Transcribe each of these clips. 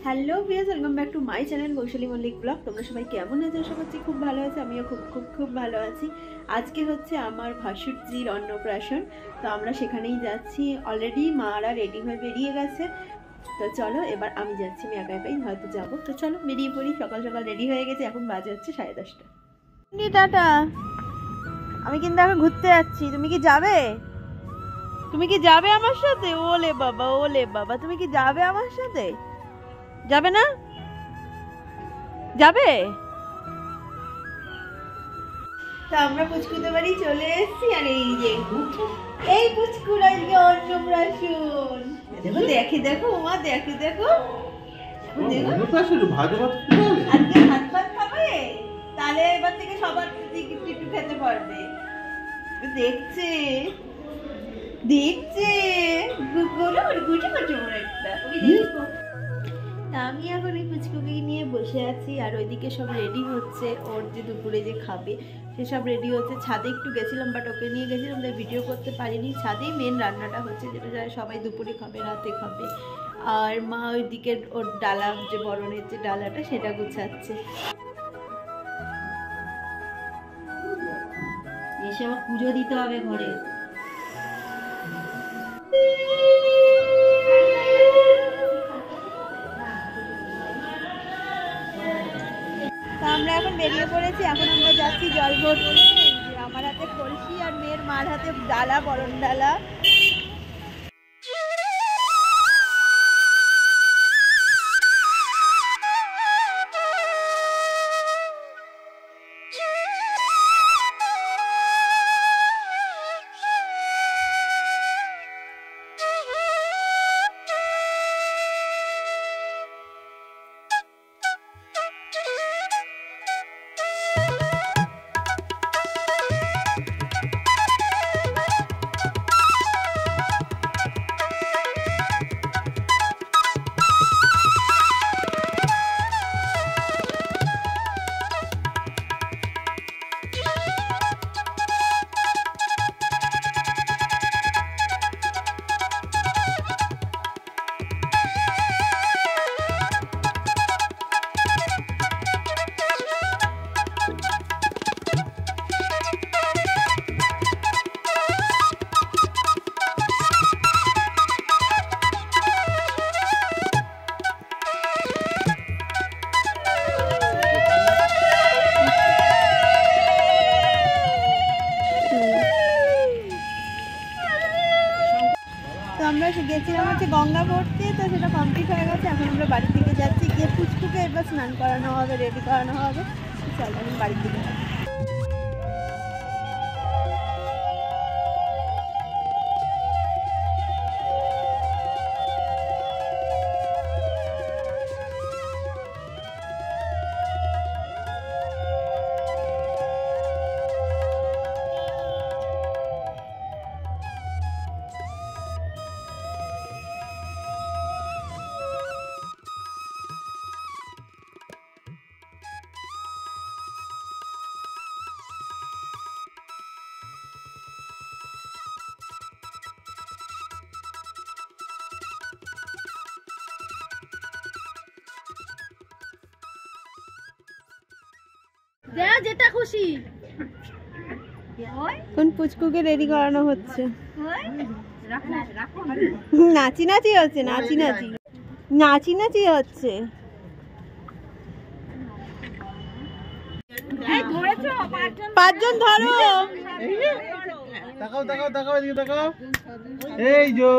Hello viewers, welcome back to my channel Baishali Mallick blog. তোমরা সবাই কেমন আছো? আশা করছি খুব ভালো আছে। আমিও খুব ভালো আছি। আজকে হচ্ছে আমার ভাসুরজির অন্নপ্রাশন, তো আমরা সেখানেই যাচ্ছি। অলরেডি মারা রেডি হয়ে বেরিয়ে গেছে, তো চলো এবার আমি যাচ্ছি। আমি একা একাই হয়তো যাবো, তো চলো বেরিয়ে পড়ি। সকাল সকাল রেডি হয়ে গেছে, এখন বাজে হচ্ছে 10:30। টাটা, আমি কিন্তু এখন ঘুরতে যাচ্ছি। তুমি কি যাবে? তুমি কি যাবে আমার সাথে? ওলে বাবা, ওলে বাবা, তুমি কি যাবে আমার সাথে? যাবে না? যাবে? তো আমরা পুচকুতে বাড়ি চলে এসেছি। আর এই পুচকুর আজকে অন্নপ্রাশন। দেখো দেখো মা, দেখো আজকে ভাত খাবে, তাহলে এবার থেকে সবার একটু খেতে পারবে। দেখছে আমি এখন এই পুচকুকে নিয়ে বসে আছি। আর ওইদিকে সব রেডি হচ্ছে, ওর যে দুপুরে যে খাবে সেসব রেডি হচ্ছে। ছাদে একটু গেছিলাম, বাট ওকে নিয়ে গেছিলাম তাই ভিডিও করতে পারিনি। ছাদেই মেন রান্নাটা হচ্ছে, যেটা যারা সবাই দুপুরে খাবে, রাতে খাবে। আর মা ওইদিকে ওর ডালা, যে বরণের যে ডালাটা, সেটা গুছাচ্ছে। এসে আবার পুজো দিতে হবে ঘরে। আমরা এখন বেরিয়ে পড়েছি। এখন আমরা যাচ্ছি জল ভরতে। আমার হাতে কলসি আর মেয়ের মার হাতে ডালা, বরণ ডালা। আমরা গেছিলাম হচ্ছে গঙ্গা ভর্তি, তো সেটা কমপ্লিট হয়ে গেছে। এখন আমরা বাড়ির দিকে যাচ্ছি, গিয়ে পুচকুকে এবার স্নান করানো হবে, রেডি করানো হবে। চল এখন বাড়ির দিকে যাচ্ছি। যেটা খুশি। কোন পুচকুকে রেডি করানো হচ্ছে? নাচি হচ্ছে, নাচি হচ্ছে। পাঁচজন ধরো। তাকাও এদিকে তাকাও। এই যো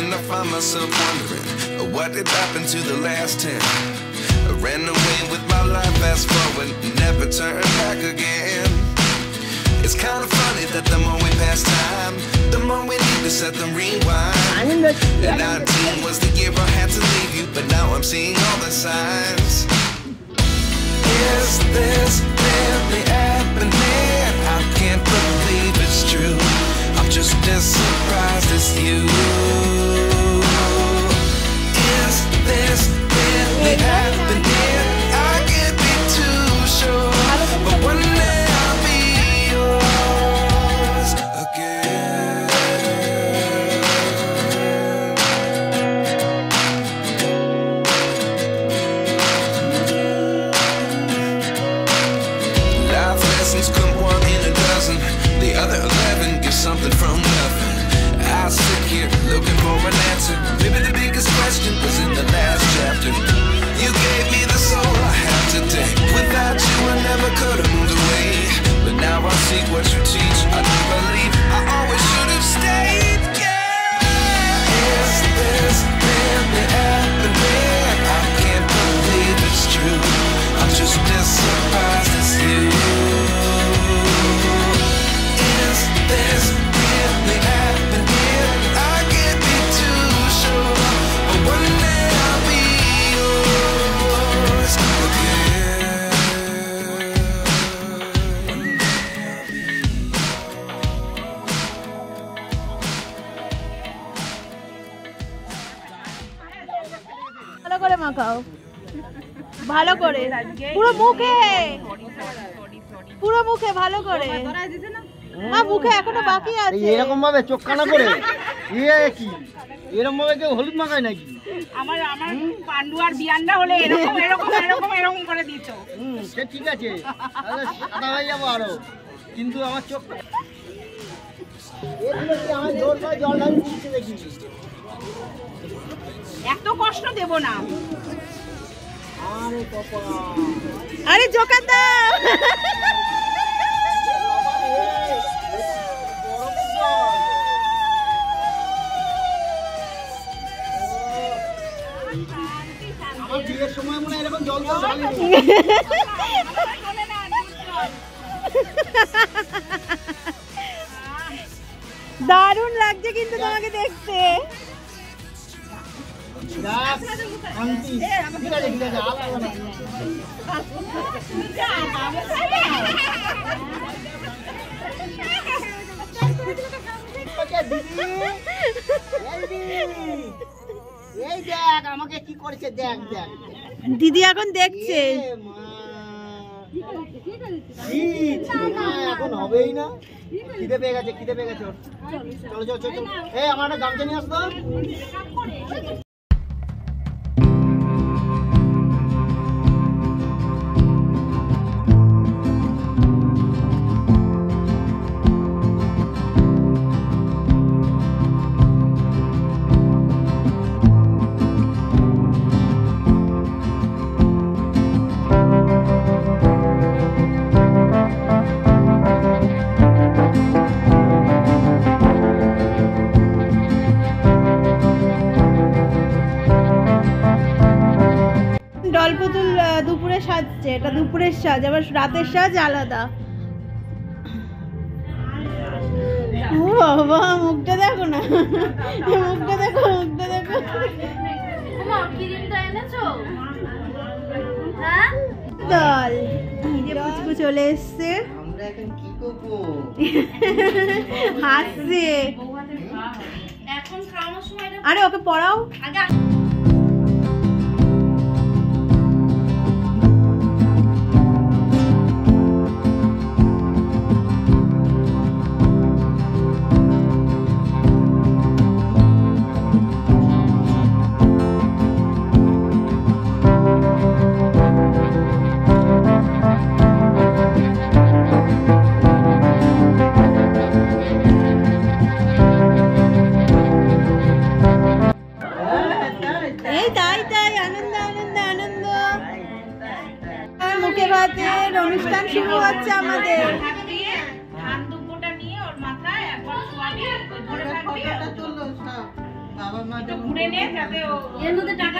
and I find myself wondering what did happen to the last 10. I ran away with my life, fast forward, never turn back again. It's kind of funny that the more we pass time, the more we need to set the rewind. And 19 was the year I had to leave you, but now I'm seeing all the signs. Is this really happening? I can't believe it's true. I'm just as surprised as you. Is this really happening? I can't be too sure, but one day I'll be yours again. Life lessons come one in a dozen. The other 11 get something from nothing. I sit here looking for an answer. Maybe the biggest question was in the last chapter. You gave me the soul I have today. Without you I never could have moved away. But now I see what you teach. I do believe I always should have stayed. Yeah. Is this really happening? I can't believe it's true. I'm just as surprised as you. Is this really happening? I can't be too sure, but one day I'll be yours again. ভালো করে মাখাও, ভালো করে পুরো মুখে, পুরো মুখে ভালো করে। মা মুখে এখনো বাকি আছে। এরকম ভাবে চোখ কানা করে ইয়ে কি এরকম ভাবে কেউ হলুদ মাখায় নাকি? আমার পান্ডু আর বিয়ানটা হলে এরকম এরকম এরকম এরকম করে দিত। সে ঠিক আছে, তাহলে সাদা হয়ে যাবো আরো, কিন্তু আমার চোখ আমার জোর করে জল ঢালি দিচ্ছে দেখি। এত কষ্ট দেব না। আরে বাবা, আরে জোকার দাও। আমার বিয়ের সময় মনে হয় এরকম জল জল ঢালি। দারুণ লাগছে কিন্তু তোমাকে দেখতে। শান্তি, ঠিক আছে ঠিক আছে, আর লাগবে না। এই দেখ আমাকে কি করেছে, দেখ দেখ দিদি এখন দেখছে। এখন হবেই না, খিদে পেয়ে গেছে, খিদে পেয়ে গেছে। চলো চলো চলো, এই আমার একটা গামছা নিয়ে আসতো। দলপুতুল দুপুরে সাজছে, এটা দুপুরের সাজ, আবার রাতের সাজ আলাদা। ও বাবা, মুখটা দেখো না, মুখটা দেখো, মুখটা দেখো। দল পুচকু চলে এসছে, আমরা এখন কি করবো? হাসছে। আরে ওকে পড়াও। মুখে ভাতের অনুষ্ঠান শুরু হচ্ছে আমাদের। ধান দুপুরটা নিয়ে ওর মাথায় একবার শোয়াবি, ধরে থাকবি, একটু ঘুরে নে যাতে ও এর মধ্যে টাকা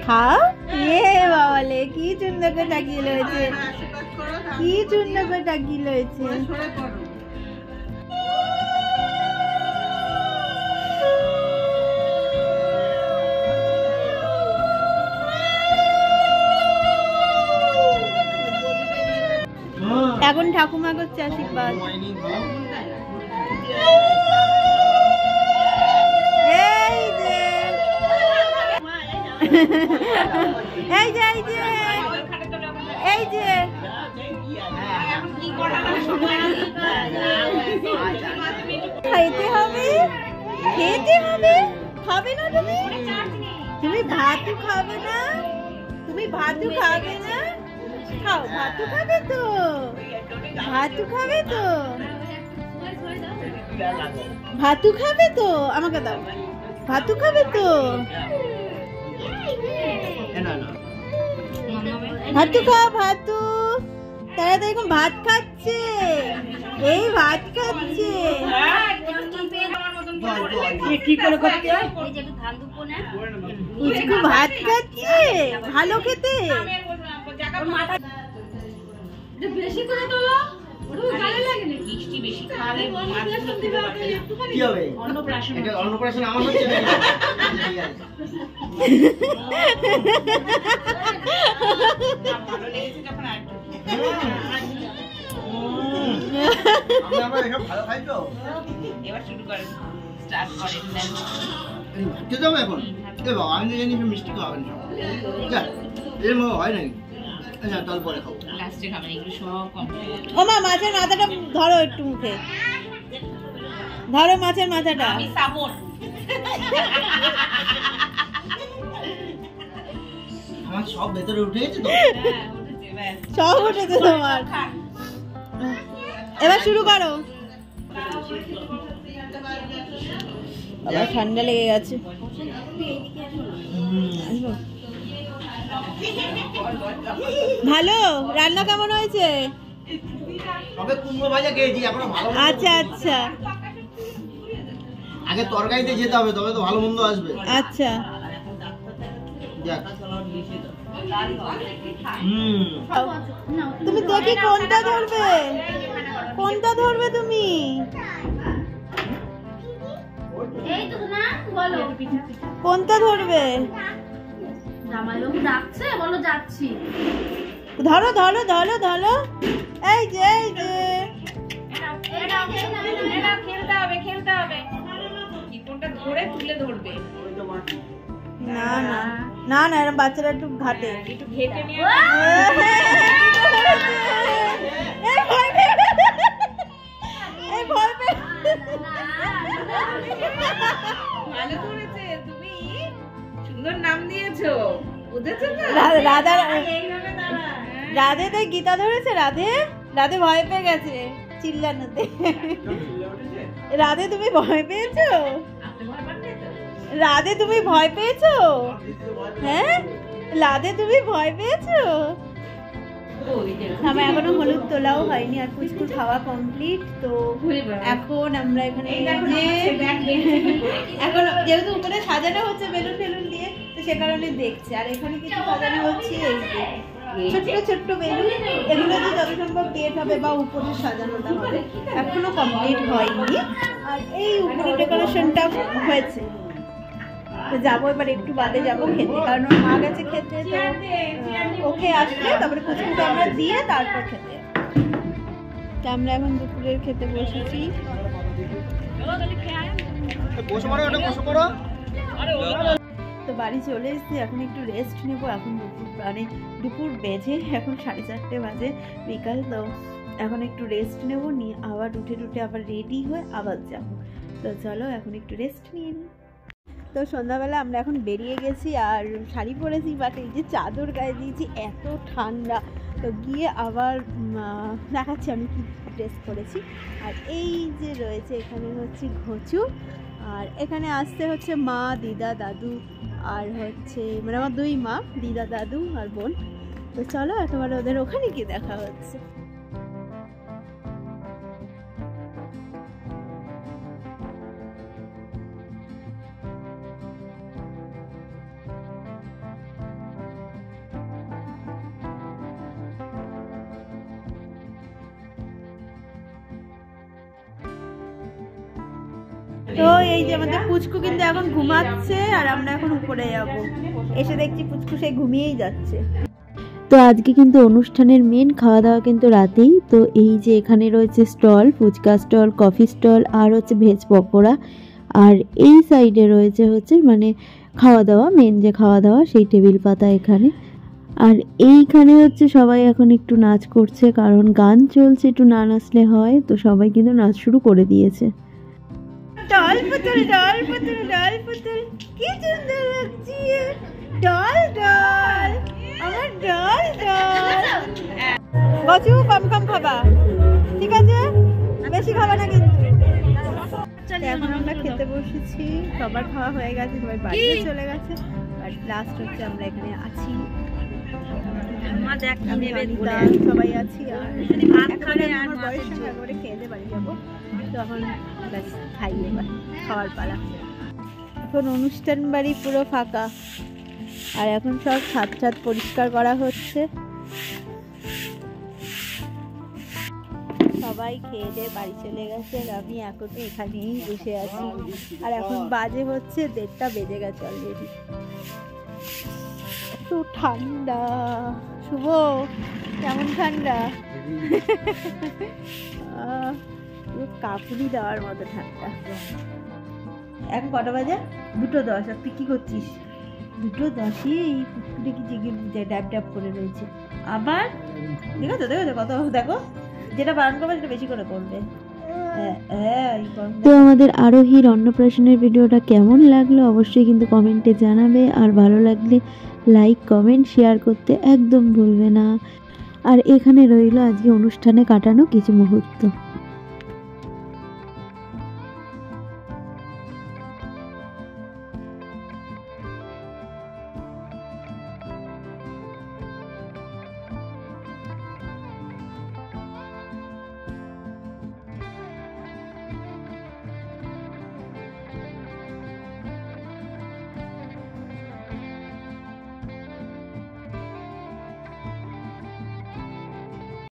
খাও। এ বাবালে কি সুন্দর করে তাকিয়ে রয়েছে। কি সুন্দর করে টাকি লয়েছে। এখন ঠাকুমা করছে আশীর্বাদ। এই যে এই যে এই যে এই যে খাইতে হবে, খেতে হবে। খাবে না তুমি? তুমি ভাতও খাবে না? তুমি ভাতও খাবে না? খাও, ভাতও খাবে তো? ভাতও খাবে তো? ভাতু খাবে তো? আমাকে দাও। ভাতু খাবে তো? ভাতু খাও, ভাতু। তারা তো এখন ভাত খাচ্ছে। এই ভাত খাচ্ছে। কি করে করতে হয়? পুচকু ভাত খাচ্ছে। ভালো খেতে। বেশি করে তোলো। মিষ্টি বেশি খাওয়ালে কি হবে? অন্নপ্রাশন। এটা অন্নপ্রাশন আমার হচ্ছে না। ভালো লেগেছে যখন আর আমরা এসব ভালো খাই তো। এবার শুরু করেন, স্টার্ট করেন দেন। খেতে হবে এখন। এ বাবা, আমি তো জানি মিষ্টি খাওয়াবেন না। যা, এর মতো হয় নাকি? আচ্ছা, তাহলে পরে খাবো। লাস্টে খাবেন, এগুলো সব কমপ্লিট। ও মা, মাছের মাথাটা ধরো একটু মুখে। ধরো মাছের মাথাটা। আমি সাবন। আমার সব ভেতরে উঠে গেছে তো। সব উঠেছে তোমার। এবার শুরু করো। আবার ঠান্ডা লেগে গেছে। ভালো রান্না কেমন হয়েছে? তবে কুমড়ো ভাজা খেয়েছি, এখনো ভালো। আচ্ছা আচ্ছা আগে তরকারিতে যেতে হবে, তবে তো ভালো মন্দ আসবে। আচ্ছা। যাক। তুমি দেখি কোনটা ধরবে, কোনটা ধরবে তুমি? কোনটা ধরবে? ধরো ধরো ধরো ধরো। এই যে এই যে খেলতে হবে, খেলতে হবে। কি কোনটা ধরে তুলে ধরবে? না না না না, এরকম বাচ্চারা একটু ঘাটে। একটু ঘেটে নিয়ে এই ভয় পেয়ে, এই ভয় পেয়ে। ভালো করেছে, তুমি সুন্দর নাম দিয়েছো, বুঝেছো তো? রাধা, রাধে তাই গীতা ধরেছে। রাধে, রাধে ভয় পেয়ে গেছে চিল্লানোতে। রাধে তুমি ভয় পেয়েছো? রাধে তুমি ভয় পেয়েছো? হ্যাঁ রাধে তুমি ভয় পেয়েছো? আমার এখনো হলুদ তোলাও হয়নি, আর পুচকু খাওয়া কমপ্লিট। তো এখন আমরা এখানে এখন যেহেতু উপরে সাজানো হচ্ছে বেলুন টেলুন দিয়ে, তো সে কারণে দেখছে। আর এখানে কিছু সাজানো হচ্ছে এই যে ছোট্ট ছোট্ট বেলুন, এগুলো তো যত সম্ভব ডেট হবে বা উপরে সাজানোটা হবে, এখনো কমপ্লিট হয়নি। আর এই উপরে ডেকোরেশনটা হয়েছে। তো যাবো এবার, একটু বাদে যাবো খেতে, কারণ ওর মা গেছে খেতে। তো ওকে আসলে তারপরে পুচকুকে আমরা দিয়ে তারপর খেতে। তো আমরা এখন দুপুরের খেতে বসেছি। বসে পড়ো, ওটা বসে পড়ো। তো বাড়ি চলে এসেছি, এখন একটু রেস্ট নেব। এখন দুপুর মানে দুপুর বেজে এখন 4:30 বাজে, বিকাল। তো এখন একটু রেস্ট নেব, নিয়ে আবার উঠে টুটে আবার রেডি হয়ে আবার যাব। তো চলো এখন একটু রেস্ট নিয়ে নিই। তো সন্ধ্যাবেলা আমরা এখন বেরিয়ে গেছি, আর শাড়ি পরেছি, বাট এই যে চাদর গায়ে দিয়েছি, এত ঠান্ডা। তো গিয়ে আবার দেখাচ্ছি আমি কি ড্রেস পরেছি। আর এই যে রয়েছে এখানে হচ্ছে ঘচু, আর এখানে আসতে হচ্ছে মা, দিদা, দাদু, আর হচ্ছে মানে আমার দুই মা, দিদা, দাদু আর বোন। তো চলো একেবারে ওদের ওখানে গিয়ে দেখা হচ্ছে। তো এই যে আমাদের পুচকু কিন্তু এখন ঘুমাচ্ছে আর আমরা এখন উপরে যাব। এসে দেখছি পুচকু সে ঘুমিয়েই যাচ্ছে। তো আজকে কিন্তু অনুষ্ঠানের মেন খাওয়া দাওয়া কিন্তু রাতেই। তো এই যে এখানে রয়েছে stall, phuchka stall, coffee stall আর হচ্ছে ভেজ পকোড়া। আর এই সাইডে রয়েছে হচ্ছে মানে খাওয়া দাওয়া, মেন যে খাওয়া দাওয়া সেই টেবিল পাতা এখানে। আর এইখানে হচ্ছে সবাই এখন একটু নাচ করছে, কারণ গান চলছে, একটু না নাচলে হয়। তো সবাই কিন্তু নাচ শুরু করে দিয়েছে। ডল পুতুল, ডল পুতুল, ডল পুতুল, কি সুন্দর লাগছে। ডল ডল, আমার ডল ডল। বচু কম কম খাবা, ঠিক আছে? বেশি খাবা না কিন্তু। এখন আমরা খেতে বসেছি, সবার খাওয়া হয়ে গেছে, সবাই বাড়িতে চলে গেছে। আর লাস্ট হচ্ছে আমরা এখানে আছি, সবাই আছি। আর আমার বয়স সঙ্গে করে খেয়ে দিয়ে বাড়ি যাবো। তো এখন ব্যাস খাই, এবার খাওয়ার পালা। এখন অনুষ্ঠান বাড়ি পুরো ফাঁকা, আর এখন সব ছাদ ছাদ পরিষ্কার করা হচ্ছে। সবাই খেয়ে দিয়ে বাড়ি চলে গেছে, আর আমি এখনো এখানেই বসে আছি। আর এখন বাজে হচ্ছে 1:30 বেজে গেছে অলরেডি। এত ঠান্ডা। শুভ, কেমন ঠান্ডা? কাপুরি দেওয়ার মতো ঠান্ডা। এখন কটা বাজে? 2:10। আর তুই কি করছিস? 2:10 এই পুকুরে কি জেগে ড্যাব ড্যাব করে রয়েছে। আবার দেখো তো, দেখো তো কত, দেখো যেটা বারণ করবে সেটা বেশি করে করবে। তো আমাদের আরোহীর অন্নপ্রাশনের ভিডিওটা কেমন লাগলো অবশ্যই কিন্তু কমেন্টে জানাবে। আর ভালো লাগলে লাইক, কমেন্ট, শেয়ার করতে একদম ভুলবে না। আর এখানে রইল আজকে অনুষ্ঠানে কাটানো কিছু মুহূর্ত।